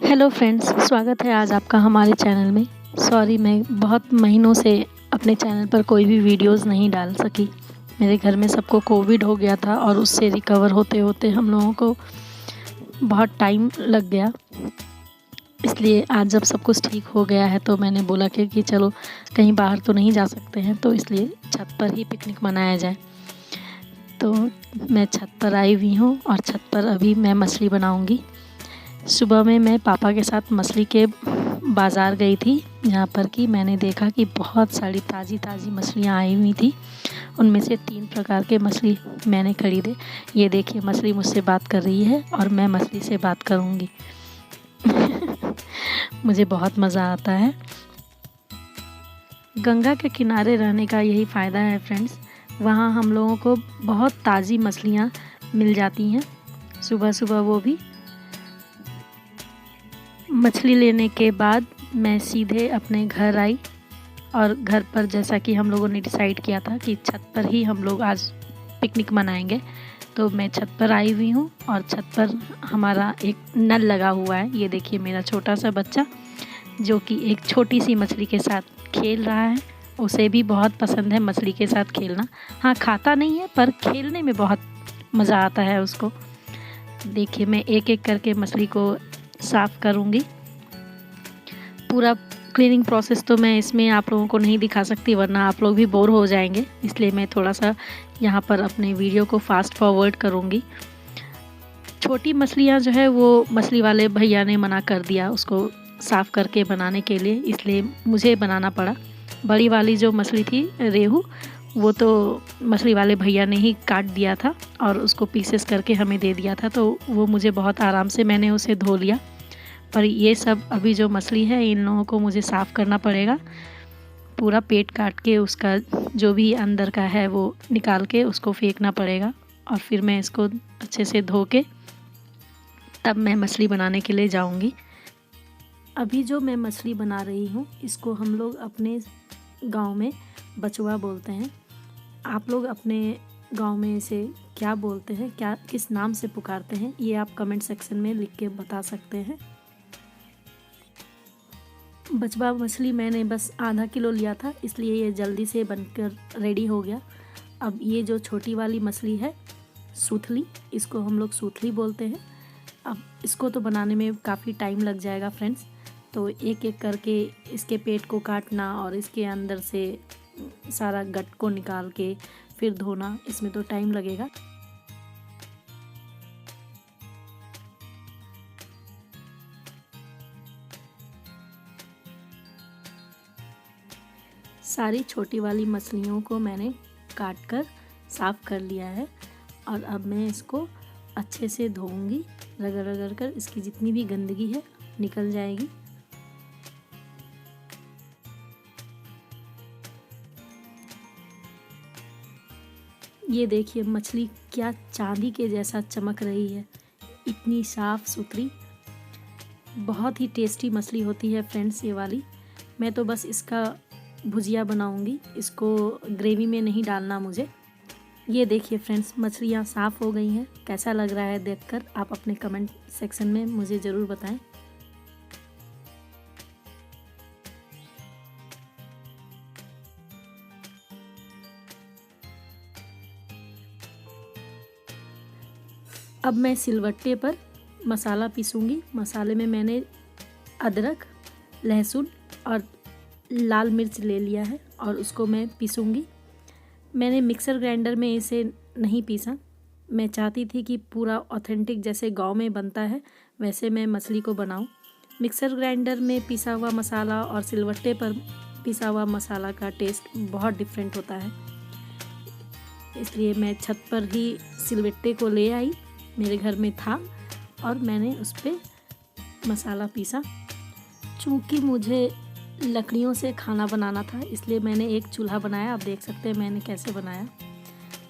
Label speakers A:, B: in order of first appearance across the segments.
A: Hello friends, स्वागत है आज आपका हमारे चैनल में। सॉरी, मैं बहुत महीनों से अपने चैनल पर कोई भी वीडियोस नहीं डाल सकी। मेरे घर में सबको कोविड हो गया था और उससे रिकवर होते होते हम लोगों को बहुत टाइम लग गया। इसलिए आज जब सब कुछ ठीक हो गया है तो मैंने बोला कि चलो कहीं बाहर तो नहीं जा सकते हैं, तो इसलिए छत पर ही पिकनिक मनाया जाए। तो मैं छत पर आई हुई हूँ और छत पर अभी मैं मछली बनाऊँगी। सुबह में मैं पापा के साथ मछली के बाज़ार गई थी, जहाँ पर कि मैंने देखा कि बहुत सारी ताज़ी ताज़ी मछलियाँ आई हुई थी। उनमें से 3 प्रकार के मछली मैंने ख़रीदे। ये देखिए, मछली मुझसे बात कर रही है और मैं मछली से बात करूँगी। मुझे बहुत मज़ा आता है। गंगा के किनारे रहने का यही फ़ायदा है फ्रेंड्स। वहाँ हम लोगों को बहुत ताज़ी मछलियाँ मिल जाती हैं। सुबह सुबह वो भी मछली लेने के बाद मैं सीधे अपने घर आई और घर पर, जैसा कि हम लोगों ने डिसाइड किया था कि छत पर ही हम लोग आज पिकनिक मनाएंगे, तो मैं छत पर आई हुई हूँ और छत पर हमारा एक नल लगा हुआ है। ये देखिए, मेरा छोटा सा बच्चा जो कि एक छोटी सी मछली के साथ खेल रहा है। उसे भी बहुत पसंद है मछली के साथ खेलना। हाँ, खाता नहीं है पर खेलने में बहुत मज़ा आता है उसको। देखिए, मैं एक एक करके मछली को साफ़ करूँगी। पूरा क्लीनिंग प्रोसेस तो मैं इसमें आप लोगों को नहीं दिखा सकती, वरना आप लोग भी बोर हो जाएंगे। इसलिए मैं थोड़ा सा यहाँ पर अपने वीडियो को फास्ट फॉरवर्ड करूँगी। छोटी मछलियाँ जो है वो मछली वाले भैया ने मना कर दिया उसको साफ़ करके बनाने के लिए, इसलिए मुझे बनाना पड़ा। बड़ी वाली जो मछली थी रेहू, वो तो मछली वाले भैया ने ही काट दिया था और उसको पीसेस करके हमें दे दिया था, तो वो मुझे बहुत आराम से मैंने उसे धो लिया। पर ये सब अभी जो मछली है, इन लोगों को मुझे साफ़ करना पड़ेगा। पूरा पेट काट के उसका जो भी अंदर का है वो निकाल के उसको फेंकना पड़ेगा और फिर मैं इसको अच्छे से धो के तब मैं मछली बनाने के लिए जाऊंगी। अभी जो मैं मछली बना रही हूँ, इसको हम लोग अपने गांव में बचवा बोलते हैं। आप लोग अपने गांव में इसे क्या बोलते हैं, क्या किस नाम से पुकारते हैं, ये आप कमेंट सेक्शन में लिख के बता सकते हैं। बचवा मछली मैंने बस आधा किलो लिया था, इसलिए ये जल्दी से बनकर रेडी हो गया। अब ये जो छोटी वाली मछली है सूथली, इसको हम लोग सूथली बोलते हैं। अब इसको तो बनाने में काफ़ी टाइम लग जाएगा फ्रेंड्स, तो एक एक करके इसके पेट को काटना और इसके अंदर से सारा गट को निकाल के फिर धोना, इसमें तो टाइम लगेगा। सारी छोटी वाली मछलियों को मैंने काट कर साफ़ कर लिया है और अब मैं इसको अच्छे से धोऊंगी। रगड़ रगड़ कर इसकी जितनी भी गंदगी है निकल जाएगी। ये देखिए, मछली क्या चांदी के जैसा चमक रही है, इतनी साफ़ सुथरी। बहुत ही टेस्टी मछली होती है फ्रेंड्स ये वाली। मैं तो बस इसका भुजिया बनाऊंगी, इसको ग्रेवी में नहीं डालना मुझे। ये देखिए फ्रेंड्स, मछलियाँ साफ़ हो गई हैं। कैसा लग रहा है देखकर, आप अपने कमेंट सेक्शन में मुझे ज़रूर बताएं। अब मैं सिलवट्टे पर मसाला पीसूंगी। मसाले में मैंने अदरक, लहसुन और लाल मिर्च ले लिया है और उसको मैं पीसूंगी। मैंने मिक्सर ग्राइंडर में इसे नहीं पीसा। मैं चाहती थी कि पूरा ऑथेंटिक जैसे गांव में बनता है वैसे मैं मछली को बनाऊं। मिक्सर ग्राइंडर में पिसा हुआ मसाला और सिलवट्टे पर पिसा हुआ मसाला का टेस्ट बहुत डिफरेंट होता है। इसलिए मैं छत पर ही सिलवट्टे को ले आई, मेरे घर में था, और मैंने उस पर मसाला पीसा। चूँकि मुझे लकड़ियों से खाना बनाना था, इसलिए मैंने एक चूल्हा बनाया। आप देख सकते हैं मैंने कैसे बनाया।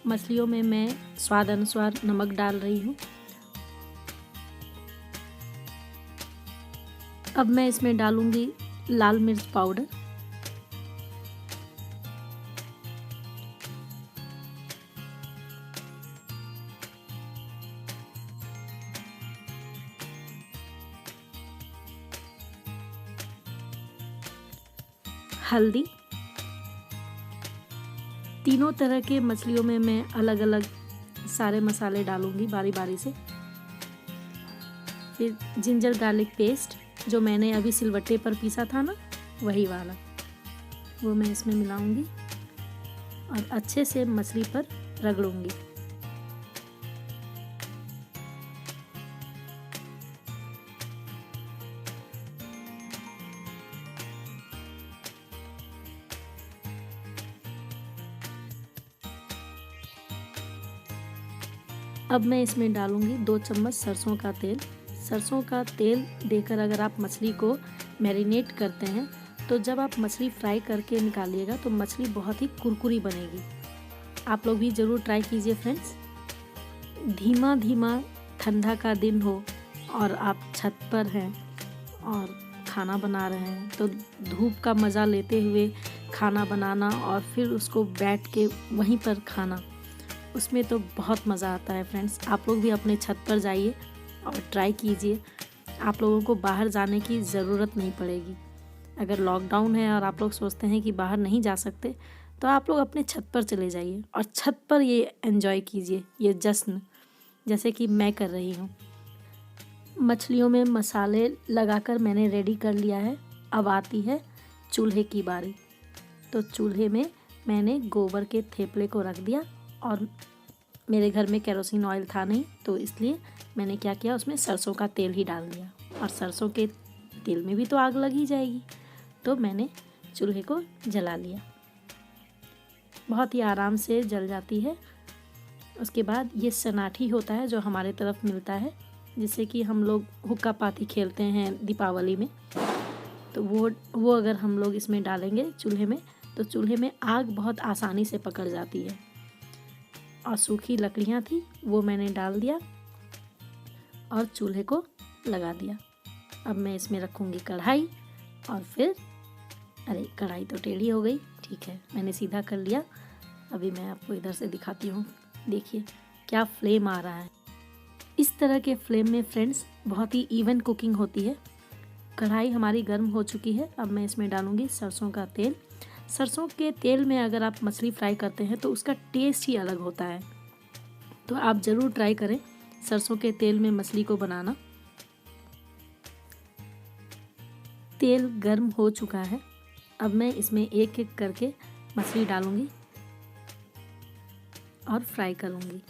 A: मछलियों में मैं स्वाद अनुसार नमक डाल रही हूँ। अब मैं इसमें डालूँगी लाल मिर्च पाउडर, हल्दी। तीनों तरह के मछलियों में मैं अलग अलग सारे मसाले डालूंगी बारी बारी से। फिर जिंजर गार्लिक पेस्ट जो मैंने अभी सिलवट्टे पर पीसा था ना, वही वाला, वो मैं इसमें मिलाऊंगी और अच्छे से मछली पर रगड़ूंगी। अब मैं इसमें डालूंगी 2 चम्मच सरसों का तेल। सरसों का तेल देकर अगर आप मछली को मैरिनेट करते हैं तो जब आप मछली फ्राई करके निकालिएगा तो मछली बहुत ही कुरकुरी बनेगी। आप लोग भी ज़रूर ट्राई कीजिए फ्रेंड्स। धीमा धीमा ठंडा का दिन हो और आप छत पर हैं और खाना बना रहे हैं तो धूप का मज़ा लेते हुए खाना बनाना और फिर उसको बैठ के वहीं पर खाना, उसमें तो बहुत मज़ा आता है फ्रेंड्स। आप लोग भी अपने छत पर जाइए और ट्राई कीजिए। आप लोगों को बाहर जाने की ज़रूरत नहीं पड़ेगी। अगर लॉकडाउन है और आप लोग सोचते हैं कि बाहर नहीं जा सकते तो आप लोग अपने छत पर चले जाइए और छत पर ये एंजॉय कीजिए, ये जश्न, जैसे कि मैं कर रही हूँ। मछलियों में मसाले लगाकर मैंने रेडी कर लिया है। अब आती है चूल्हे की बारी। तो चूल्हे में मैंने गोबर के थेपले को रख दिया और मेरे घर में केरोसिन ऑयल था नहीं तो इसलिए मैंने क्या किया, उसमें सरसों का तेल ही डाल दिया। और सरसों के तेल में भी तो आग लग ही जाएगी, तो मैंने चूल्हे को जला लिया। बहुत ही आराम से जल जाती है। उसके बाद ये सनाठी होता है जो हमारे तरफ मिलता है, जिससे कि हम लोग हुक्का पाती खेलते हैं दीपावली में, तो वो अगर हम लोग इसमें डालेंगे चूल्हे में तो चूल्हे में आग बहुत आसानी से पकड़ जाती है। और सूखी लकड़ियाँ थी वो मैंने डाल दिया और चूल्हे को लगा दिया। अब मैं इसमें रखूँगी कढ़ाई और फिर, अरे कढ़ाई तो टेढ़ी हो गई, ठीक है मैंने सीधा कर लिया। अभी मैं आपको इधर से दिखाती हूँ, देखिए क्या फ्लेम आ रहा है। इस तरह के फ्लेम में फ्रेंड्स बहुत ही इवन कुकिंग होती है। कढ़ाई हमारी गर्म हो चुकी है। अब मैं इसमें डालूँगी सरसों का तेल। सरसों के तेल में अगर आप मछली फ्राई करते हैं तो उसका टेस्ट ही अलग होता है, तो आप ज़रूर ट्राई करें सरसों के तेल में मछली को बनाना। तेल गर्म हो चुका है। अब मैं इसमें एक एक करके मछली डालूंगी और फ्राई करूंगी।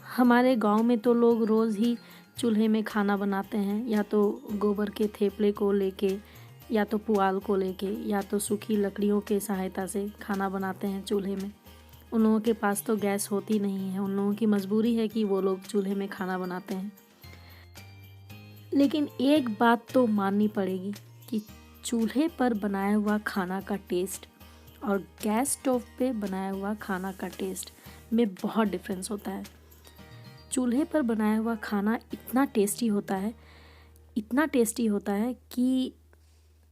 A: हमारे गांव में तो लोग रोज़ ही चूल्हे में खाना बनाते हैं, या तो गोबर के थेपले को लेके, या तो पुआल को लेके, या तो सूखी लकड़ियों के सहायता से खाना बनाते हैं चूल्हे में। उन लोगों के पास तो गैस होती नहीं है, उन लोगों की मजबूरी है कि वो लोग चूल्हे में खाना बनाते हैं। लेकिन एक बात तो माननी पड़ेगी कि चूल्हे पर बनाया हुआ खाना का टेस्ट और गैस स्टोव पे बनाया हुआ खाना का टेस्ट में बहुत डिफरेंस होता है। चूल्हे पर बनाया हुआ खाना इतना टेस्टी होता है, इतना टेस्टी होता है कि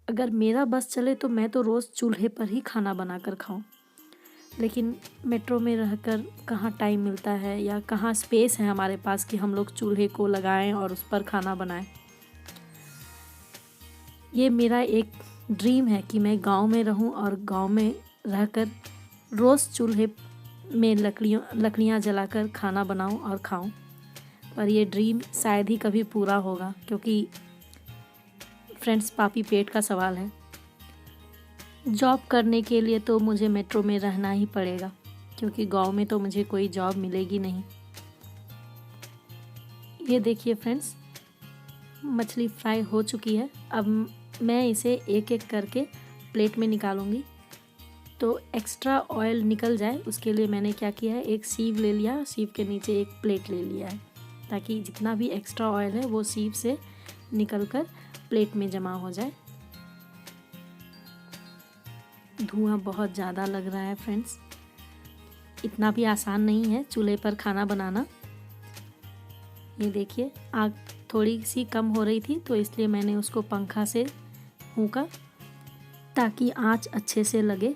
A: अगर मेरा बस चले तो मैं तो रोज़ चूल्हे पर ही खाना बनाकर खाऊं। लेकिन मेट्रो में रहकर कहाँ टाइम मिलता है या कहाँ स्पेस है हमारे पास कि हम लोग चूल्हे को लगाएं और उस पर खाना बनाएं। ये मेरा एक ड्रीम है कि मैं गांव में रहूं और गांव में रहकर रोज़ चूल्हे में लकड़ियाँ जलाकर खाना बनाऊं और खाऊं। पर ये ड्रीम शायद ही कभी पूरा होगा, क्योंकि फ्रेंड्स पापी पेट का सवाल है। जॉब करने के लिए तो मुझे मेट्रो में रहना ही पड़ेगा, क्योंकि गांव में तो मुझे कोई जॉब मिलेगी नहीं। ये देखिए फ्रेंड्स, मछली फ्राई हो चुकी है। अब मैं इसे एक एक करके प्लेट में निकालूंगी। तो एक्स्ट्रा ऑयल निकल जाए उसके लिए मैंने क्या किया है, एक सीव ले लिया, सीव के नीचे एक प्लेट ले लिया है, ताकि जितना भी एक्स्ट्रा ऑयल है वो सीव से निकलकर प्लेट में जमा हो जाए। धुआं बहुत ज़्यादा लग रहा है फ्रेंड्स, इतना भी आसान नहीं है चूल्हे पर खाना बनाना। ये देखिए आग थोड़ी सी कम हो रही थी तो इसलिए मैंने उसको पंखा से फूंका ताकि आंच अच्छे से लगे।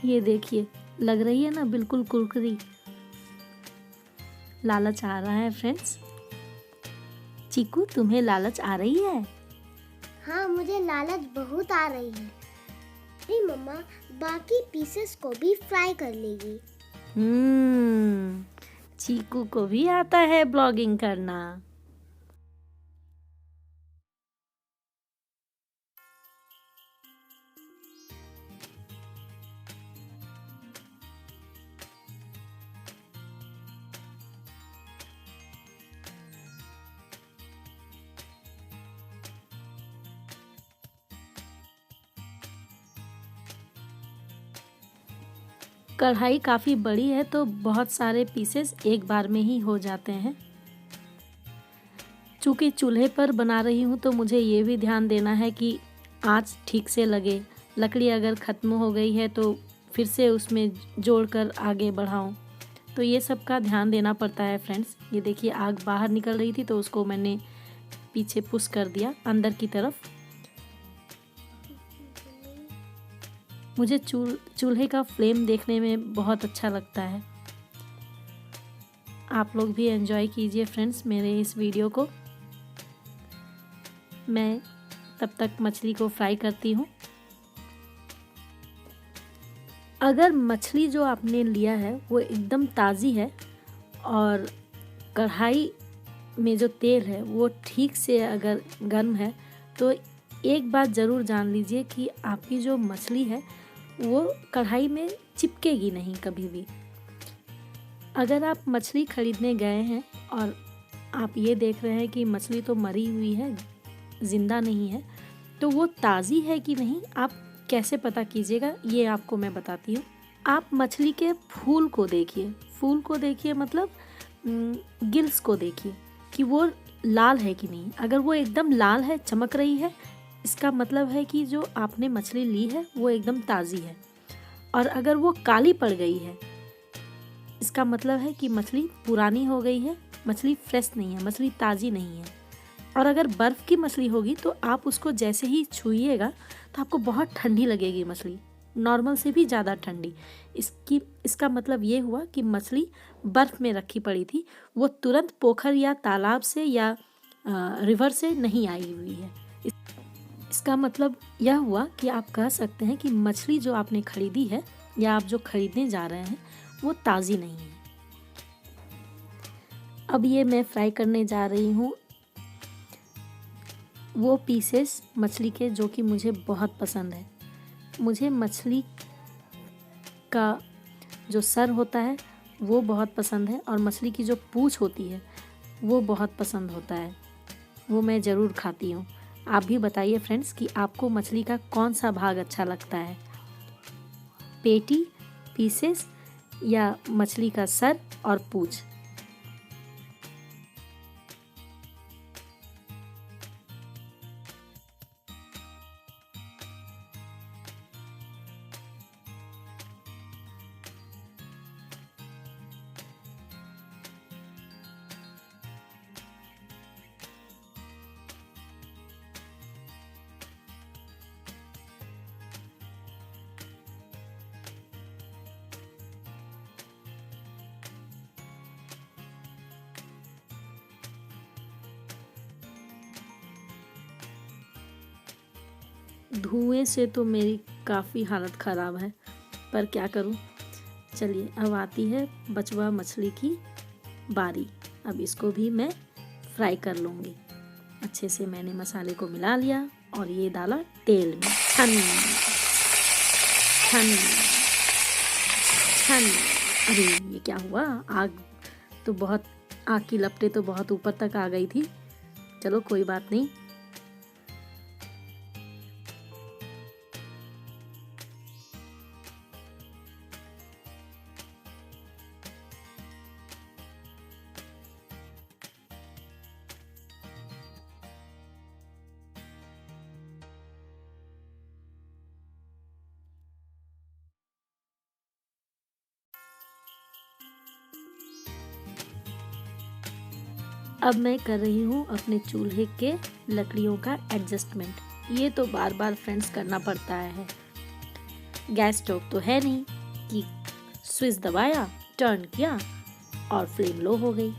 A: ये देखिए, लग रही है ना बिल्कुल कुरकुरी। लालच आ रहा है फ्रेंड्स। चीकू, तुम्हें लालच आ रही है?
B: हाँ, मुझे लालच बहुत आ रही है। मेरी मम्मा बाकी पीसेस को भी फ्राई कर लेगी।
A: चीकू को भी आता है ब्लॉगिंग करना। कढ़ाई काफ़ी बड़ी है तो बहुत सारे पीसेस एक बार में ही हो जाते हैं। चूँकि चूल्हे पर बना रही हूँ तो मुझे ये भी ध्यान देना है कि आँच ठीक से लगे। लकड़ी अगर ख़त्म हो गई है तो फिर से उसमें जोड़कर आगे बढ़ाऊँ, तो ये सब का ध्यान देना पड़ता है फ्रेंड्स। ये देखिए, आग बाहर निकल रही थी तो उसको मैंने पीछे पुश कर दिया अंदर की तरफ। मुझे चूल्हे का फ्लेम देखने में बहुत अच्छा लगता है। आप लोग भी एंजॉय कीजिए फ्रेंड्स मेरे इस वीडियो को। मैं तब तक मछली को फ्राई करती हूँ। अगर मछली जो आपने लिया है वो एकदम ताज़ी है और कढ़ाई में जो तेल है वो ठीक से अगर गर्म है, तो एक बात ज़रूर जान लीजिए कि आपकी जो मछली है वो कढ़ाई में चिपकेगी नहीं कभी भी। अगर आप मछली खरीदने गए हैं और आप ये देख रहे हैं कि मछली तो मरी हुई है, ज़िंदा नहीं है, तो वो ताज़ी है कि नहीं आप कैसे पता कीजिएगा, ये आपको मैं बताती हूँ। आप मछली के फूल को देखिए, मतलब गिल्स को देखिए कि वो लाल है कि नहीं। अगर वो एकदम लाल है, चमक रही है, इसका मतलब है कि जो आपने मछली ली है वो एकदम ताज़ी है। और अगर वो काली पड़ गई है, इसका मतलब है कि मछली पुरानी हो गई है, मछली फ्रेश नहीं है, मछली ताज़ी नहीं है। और अगर बर्फ़ की मछली होगी तो आप उसको जैसे ही छूइएगा तो आपको बहुत ठंडी लगेगी मछली, नॉर्मल से भी ज़्यादा ठंडी। इसका मतलब ये हुआ कि मछली बर्फ़ में रखी पड़ी थी, वो तुरंत पोखर या तालाब से या रिवर से नहीं आई हुई है। इसका मतलब यह हुआ कि आप कह सकते हैं कि मछली जो आपने खरीदी है या आप जो खरीदने जा रहे हैं वो ताज़ी नहीं है। अब ये मैं फ्राई करने जा रही हूँ वो पीसेस मछली के जो कि मुझे बहुत पसंद है। मुझे मछली का जो सर होता है वो बहुत पसंद है और मछली की जो पूँछ होती है वो बहुत पसंद होता है, वो मैं ज़रूर खाती हूँ। आप भी बताइए फ्रेंड्स कि आपको मछली का कौन सा भाग अच्छा लगता है, पेटी, पीसेस या मछली का सर और पूँछ। धुएं से तो मेरी काफ़ी हालत ख़राब है, पर क्या करूं। चलिए, अब आती है बचवा मछली की बारी। अब इसको भी मैं फ्राई कर लूँगी। अच्छे से मैंने मसाले को मिला लिया और ये डाला तेल में। छन छन छन। अरे ये क्या हुआ, आग की लपटें तो बहुत ऊपर तक आ गई थी। चलो कोई बात नहीं। अब मैं कर रही हूँ अपने चूल्हे के लकड़ियों का एडजस्टमेंट। ये तो बार बार फ्रेंड्स करना पड़ता है। गैस स्टोव तो है नहीं कि स्विच दबाया, टर्न किया और फ्लेम लो हो गई,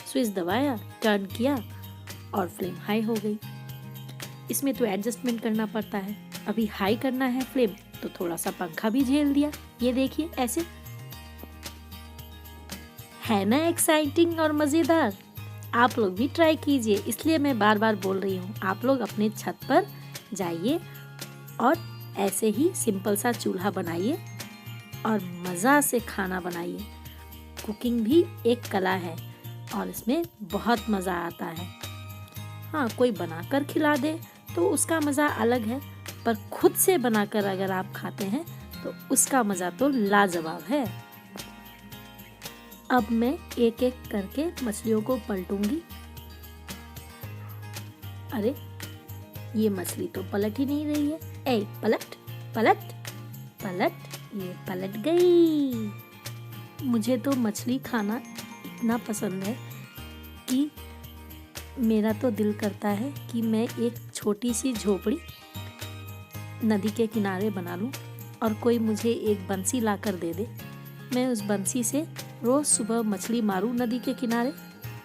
A: स्विच दबाया, टर्न किया और फ्लेम हाई हो गई। इसमें तो एडजस्टमेंट करना पड़ता है। अभी हाई करना है फ्लेम तो थोड़ा सा पंखा भी झेल दिया। ये देखिए ऐसे, है ना एक्साइटिंग और मज़ेदार। आप लोग भी ट्राई कीजिए, इसलिए मैं बार बार बोल रही हूँ, आप लोग अपने छत पर जाइए और ऐसे ही सिंपल सा चूल्हा बनाइए और मज़ा से खाना बनाइए। कुकिंग भी एक कला है और इसमें बहुत मज़ा आता है। हाँ, कोई बनाकर खिला दे तो उसका मज़ा अलग है, पर खुद से बनाकर अगर आप खाते हैं तो उसका मज़ा तो लाजवाब है। अब मैं एक एक करके मछलियों को पलटूंगी। अरे, ये मछली तो पलट ही नहीं रही है। ए, पलट पलट पलट, ये पलट गई। मुझे तो मछली खाना इतना पसंद है कि मेरा तो दिल करता है कि मैं एक छोटी सी झोपड़ी नदी के किनारे बना लूं और कोई मुझे एक बंसी लाकर दे दे। मैं उस बंसी से रोज़ सुबह मछली मारूं नदी के किनारे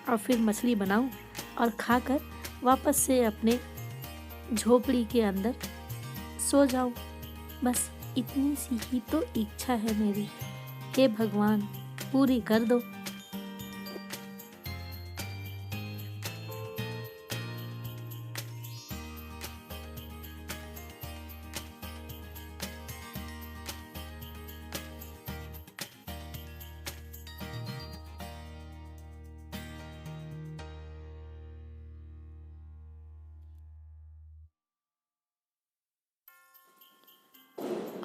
A: और फिर मछली बनाऊं और खाकर वापस से अपने झोपड़ी के अंदर सो जाऊं। बस इतनी सी ही तो इच्छा है मेरी। हे भगवान, पूरी कर दो।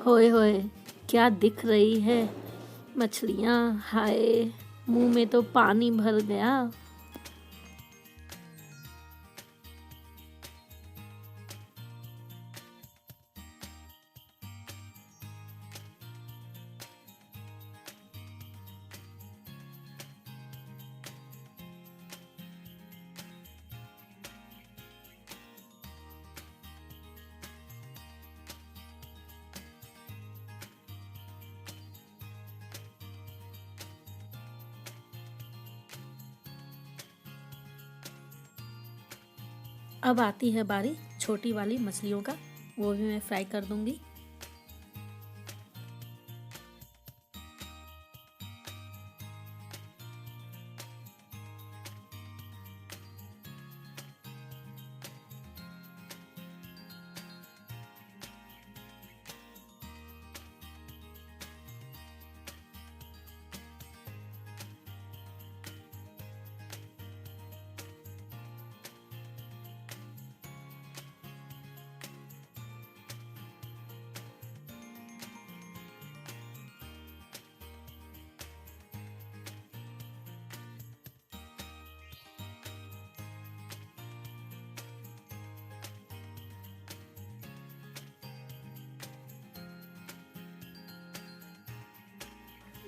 A: होए होए, क्या दिख रही है मछलियाँ। हाय, मुंह में तो पानी भर गया। अब आती है बारी छोटी वाली मछलियों का, वो भी मैं फ्राई कर दूंगी।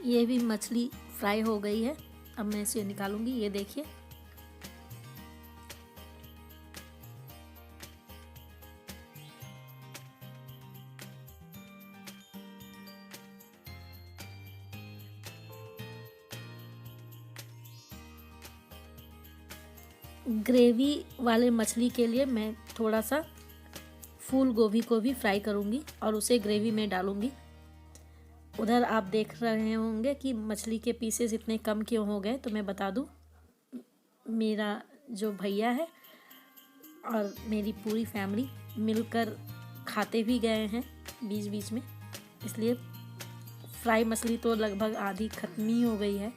A: ये भी मछली फ्राई हो गई है। अब मैं इसे निकालूंगी। ये देखिए, ग्रेवी वाले मछली के लिए मैं थोड़ा सा फूल गोभी को भी फ्राई करूंगी और उसे ग्रेवी में डालूंगी। उधर आप देख रहे होंगे कि मछली के पीसेस इतने कम क्यों हो गए, तो मैं बता दूं, मेरा जो भैया है और मेरी पूरी फैमिली मिलकर खाते भी गए हैं बीच बीच में, इसलिए फ्राई मछली तो लगभग आधी खत्म ही हो गई है।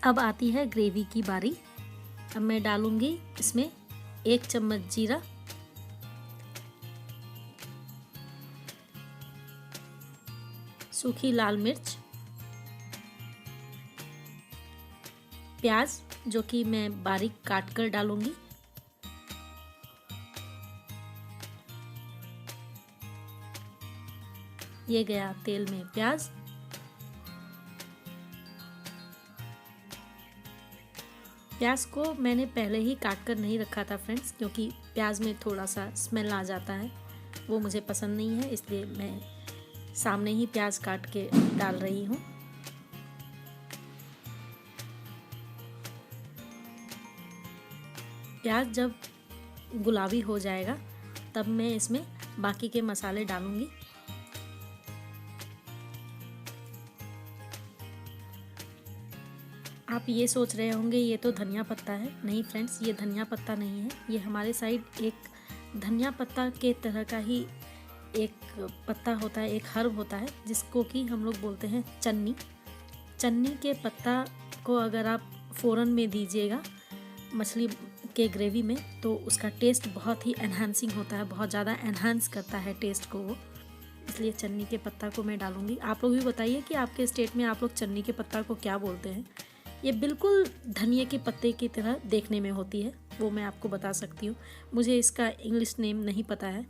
A: अब आती है ग्रेवी की बारी। अब मैं डालूंगी इसमें 1 चम्मच जीरा, सूखी लाल मिर्च, प्याज जो कि मैं बारीक काट कर डालूंगी, ये गया तेल में प्याज। प्याज को मैंने पहले ही काट कर नहीं रखा था फ्रेंड्स, क्योंकि प्याज में थोड़ा सा स्मेल आ जाता है, वो मुझे पसंद नहीं है, इसलिए मैं सामने ही प्याज काट के डाल रही हूँ। प्याज जब गुलाबी हो जाएगा तब मैं इसमें बाकी के मसाले डालूंगी। आप ये सोच रहे होंगे ये तो धनिया पत्ता है। नहीं फ्रेंड्स, ये धनिया पत्ता नहीं है, ये हमारे साइड एक धनिया पत्ता के तरह का ही एक पत्ता होता है, एक हर्ब होता है, जिसको कि हम लोग बोलते हैं चन्नी। चन्नी के पत्ता को अगर आप फ़ौरन में दीजिएगा मछली के ग्रेवी में, तो उसका टेस्ट बहुत ही एनहांसिंग होता है, बहुत ज़्यादा एनहांस करता है टेस्ट को वो। इसलिए चन्नी के पत्ता को मैं डालूंगी। आप लोग भी बताइए कि आपके स्टेट में आप लोग चन्नी के पत्ता को क्या बोलते हैं। ये बिल्कुल धनिए के पत्ते की तरह देखने में होती है, वो मैं आपको बता सकती हूँ। मुझे इसका इंग्लिश नेम नहीं पता है।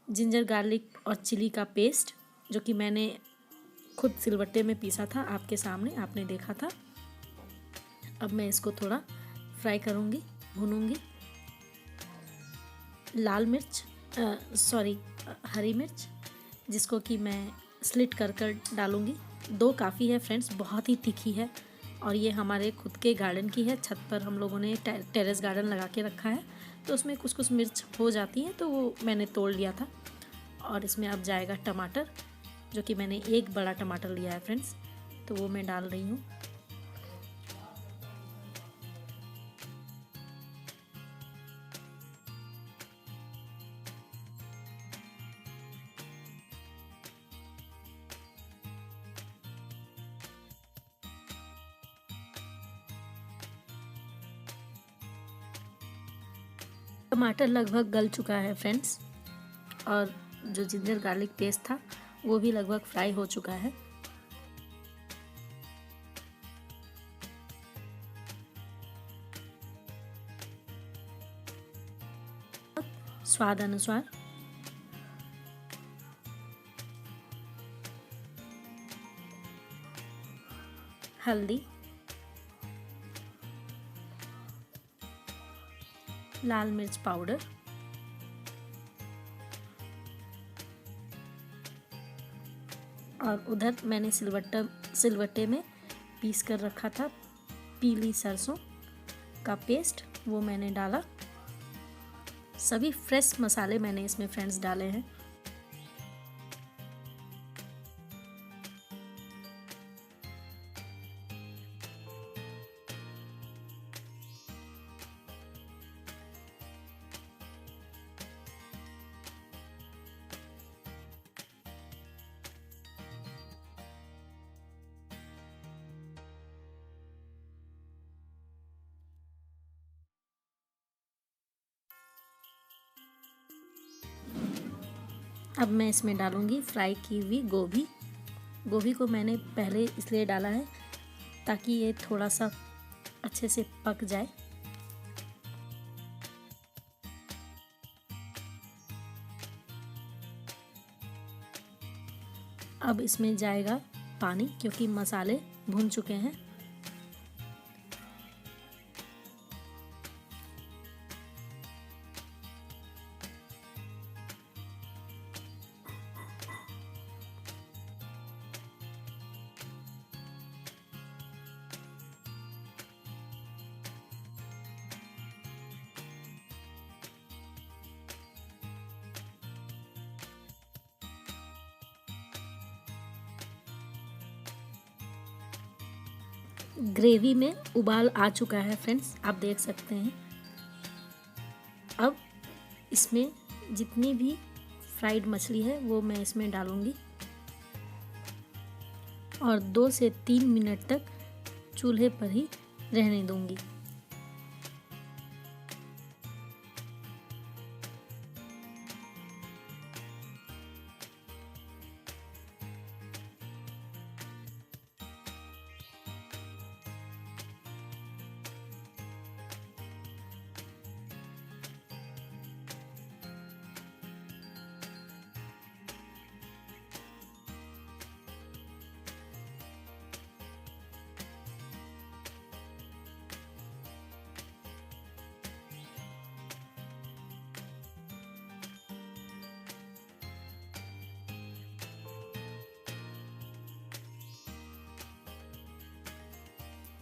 A: जिंजर गार्लिक और चिली का पेस्ट, जो कि मैंने खुद सिलबट्टे में पीसा था, आपके सामने आपने देखा था। अब मैं इसको थोड़ा फ्राई करूँगी, भूनूंगी। लाल मिर्च हरी मिर्च, जिसको कि मैं स्लिट कर कर डालूँगी। 2 काफ़ी है फ्रेंड्स, बहुत ही तीखी है। और ये हमारे खुद के गार्डन की है, छत पर हम लोगों ने टेरेस गार्डन लगा के रखा है, तो उसमें कुछ कुछ मिर्च हो जाती है, तो वो मैंने तोड़ लिया था। और इसमें अब जाएगा टमाटर, जो कि मैंने 1 बड़ा टमाटर लिया है फ्रेंड्स, तो वो मैं डाल रही हूँ। टमाटर लगभग गल चुका है फ्रेंड्स, और जो जिंजर गार्लिक पेस्ट था वो भी लगभग फ्राई हो चुका है। स्वाद अनुसार हल्दी, लाल मिर्च पाउडर, और उधर मैंने सिलवट्टे में पीस कर रखा था पीली सरसों का पेस्ट, वो मैंने डाला। सभी फ्रेश मसाले मैंने इसमें फ्रेंड्स डाले हैं। अब मैं इसमें डालूंगी फ्राई की हुई गोभी। गोभी को मैंने पहले इसलिए डाला है ताकि ये थोड़ा सा अच्छे से पक जाए। अब इसमें जाएगा पानी, क्योंकि मसाले भून चुके हैं। ग्रेवी में उबाल आ चुका है फ्रेंड्स, आप देख सकते हैं। अब इसमें जितनी भी फ्राइड मछली है वो मैं इसमें डालूंगी और 2 से 3 मिनट तक चूल्हे पर ही रहने दूंगी।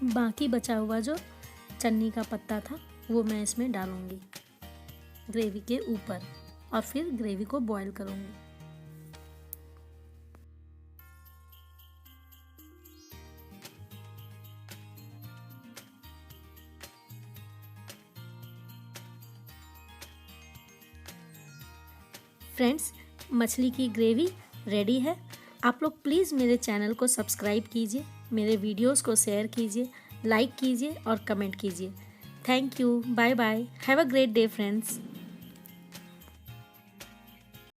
A: बाकी बचा हुआ जो चन्नी का पत्ता था वो मैं इसमें डालूंगी ग्रेवी के ऊपर और फिर ग्रेवी को बॉईल करूंगी। फ्रेंड्स, मछली की ग्रेवी रेडी है। आप लोग प्लीज़ मेरे चैनल को सब्सक्राइब कीजिए, मेरे वीडियोस को शेयर कीजिए, लाइक कीजिए और कमेंट कीजिए। Thank you, bye bye, have a great day friends.